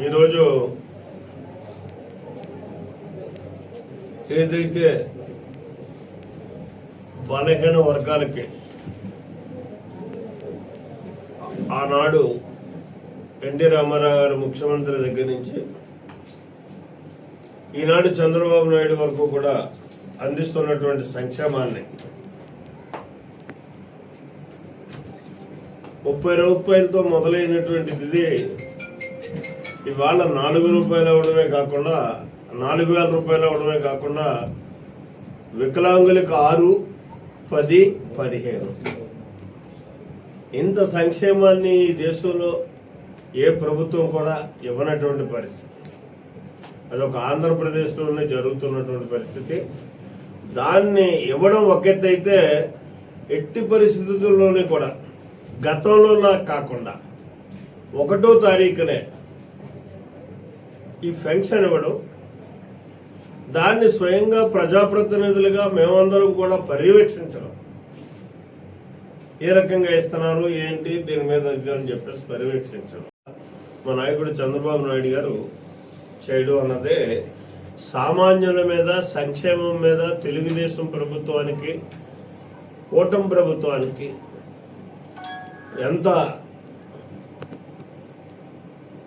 ఈరోజు ఏదైతే బలహీన వర్గాలకి ఆనాడు ఎన్టీ రామారావు గారు ముఖ్యమంత్రి దగ్గర నుంచి ఈనాడు చంద్రబాబు నాయుడు వరకు కూడా అందిస్తున్నటువంటి సంక్షేమాన్ని 30 రూపాయలతో మొదలైనటువంటిది ఇవాళ 4 రూపాయలు అవడమే కాకుండా 4,000 రూపాయలు అవడమే కాకుండా వికలాంగులకు 6, 10, 15 ఇంత సంక్షేమాన్ని ఈ దేశంలో ఏ ప్రభుత్వం కూడా ఇవ్వనటువంటి పరిస్థితి. అదొక ఆంధ్రప్రదేశ్లోనే జరుగుతున్నటువంటి పరిస్థితి. దాన్ని ఇవ్వడం ఒకెత్తైతే ఎట్టి పరిస్థితుల్లోనే కూడా గతంలో కాకుండా 1వ తారీఖునే ఈ పెన్షన్ ఇవ్వడం, దాన్ని స్వయంగా ప్రజాప్రతినిధులుగా మేమందరం కూడా పర్యవేక్షించడం, ఏ రకంగా ఇస్తున్నారు ఏంటి దీని మీద అని చెప్పేసి పర్యవేక్షించడం మా నాయకుడు చంద్రబాబు నాయుడు గారు చేయడం అన్నదే సామాన్యుల మీద, సంక్షేమం మీద తెలుగుదేశం ప్రభుత్వానికి, కూటమి ప్రభుత్వానికి ఎంత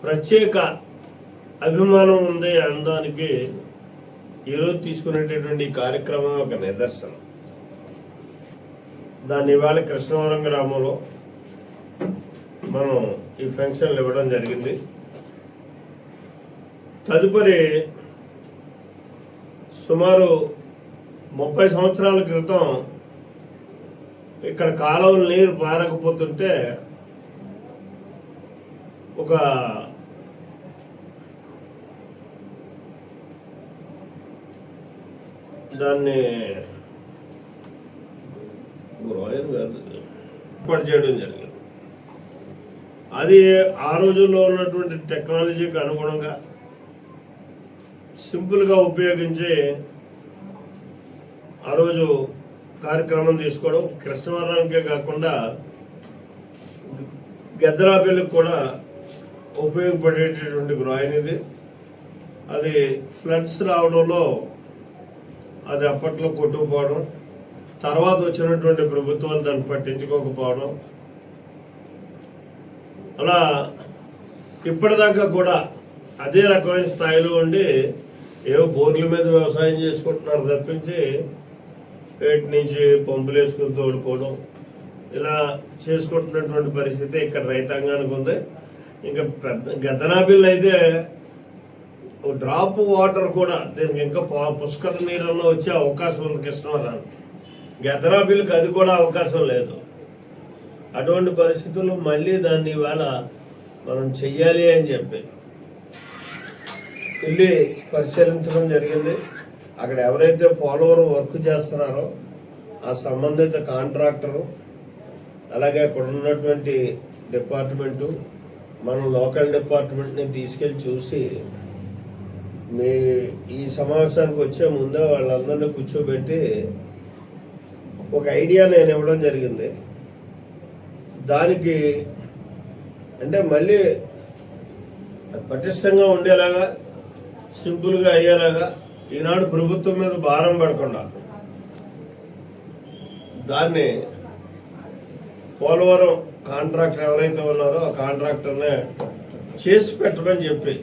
ప్రత్యేక అభిమానం ఉంది అనడానికి ఈరోజు తీసుకునేటటువంటి కార్యక్రమం ఒక నిదర్శనం. దాన్ని ఇవాళ కృష్ణవరం గ్రామంలో మనం ఈ ఫంక్షన్లు ఇవ్వడం జరిగింది. తదుపరి సుమారు 30 సంవత్సరాల క్రితం ఇక్కడ కాలువలు నీరు పారకపోతుంటే ఒక దాన్ని ఏర్పాటు చేయడం జరిగింది. అది ఆ రోజుల్లో ఉన్నటువంటి టెక్నాలజీకి అనుగుణంగా సింపుల్గా ఉపయోగించి ఆ రోజు కార్యక్రమం తీసుకోవడం, కృష్ణవరానికే కాకుండా గద్దరాపల్లికి కూడా ఉపయోగపడేటటువంటి గ్రాయిన్ ఇది. అది ఫ్లడ్స్ రావడంలో అది అప్పట్లో కొట్టుకుపోవడం, తర్వాత వచ్చినటువంటి ప్రభుత్వాలు దాన్ని పట్టించుకోకపోవడం, అలా ఇప్పటిదాకా కూడా అదే రకమైన స్థాయిలో ఉండి ఏవో బోర్ల మీద వ్యవసాయం చేసుకుంటున్నారు తప్పించి వేటి నుంచి పంపులు వేసుకుని తోడుకోవడం ఇలా చేసుకుంటున్నటువంటి పరిస్థితి ఇక్కడ రైతాంగానికి ఉంది. ఇంకా పెద్ద గద్దనాపిల్లు అయితే డ్రాప్ వాటర్ కూడా దీనికి ఇంకా పుష్కర నీళ్ళలో వచ్చే అవకాశం ఉంది కృష్ణవరానికి. గద్దనాపిల్లికి అది కూడా అవకాశం లేదు. అటువంటి పరిస్థితుల్లో మళ్ళీ దాన్ని ఇవాళ మనం చెయ్యాలి అని చెప్పి వెళ్ళి పరిశీలించడం జరిగింది. అక్కడ ఎవరైతే పోలవరం వర్క్ చేస్తున్నారో ఆ సంబంధిత కాంట్రాక్టరు, అలాగే అక్కడ ఉన్నటువంటి డిపార్ట్మెంటు, మన లోకల్ డిపార్ట్మెంట్ని తీసుకెళ్ళి చూసి మీ ఈ సమావేశానికి వచ్చే ముందే వాళ్ళందరినీ కూర్చోబెట్టి ఒక ఐడియా నేను ఇవ్వడం జరిగింది. దానికి అంటే మళ్ళీ పటిష్టంగా ఉండేలాగా, సింపుల్గా అయ్యేలాగా, ఈనాడు ప్రభుత్వం మీద భారం పడకుండా దాన్ని పోలవరం కాంట్రాక్టర్ ఎవరైతే ఉన్నారో ఆ కాంట్రాక్టర్నే చేసి పెట్టమని చెప్పి,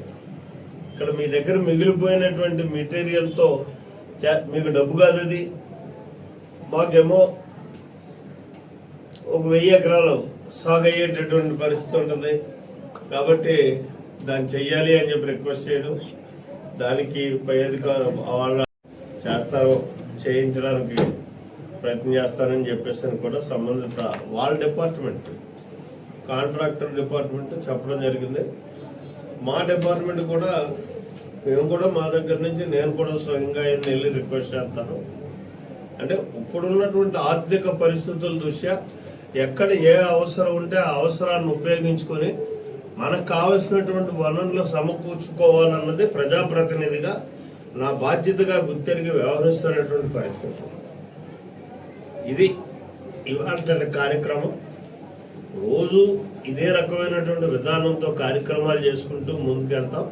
ఇక్కడ మీ దగ్గర మిగిలిపోయినటువంటి మెటీరియల్తో మీకు డబ్బు కాదు, అది మాకేమో ఒక 1000 ఎకరాలు సాగు అయ్యేటటువంటి పరిస్థితి ఉంటుంది కాబట్టి దాన్ని చెయ్యాలి అని చెప్పి రిక్వెస్ట్ చేయడం, దానికి పై అధికారులు వాళ్ళ చేయించడానికి ప్రయత్నం చేస్తానని చెప్పేసి కూడా సంబంధిత వాళ్ళ డిపార్ట్మెంట్, కాంట్రాక్టర్ డిపార్ట్మెంట్ చెప్పడం జరిగింది. మా డిపార్ట్మెంట్ కూడా మేము కూడా మా దగ్గర నుంచి నేను కూడా స్వయంగా ఆయన వెళ్ళి రిక్వెస్ట్ చేస్తాను. అంటే ఇప్పుడున్నటువంటి ఆర్థిక పరిస్థితుల దృష్ట్యా ఎక్కడ ఏ అవసరం ఉంటే ఆ అవసరాన్ని ఉపయోగించుకొని మనకు కావలసినటువంటి వనరులు సమకూర్చుకోవాలన్నది ప్రజాప్రతినిధిగా నా బాధ్యతగా గుర్తెరిగి వ్యవహరిస్తున్నటువంటి పరిస్థితి. ఇది ఇవాళ కార్యక్రమం. రోజు ఇదే రకమైనటువంటి విధానంతో కార్యక్రమాలు చేసుకుంటూ ముందుకెళ్తాం.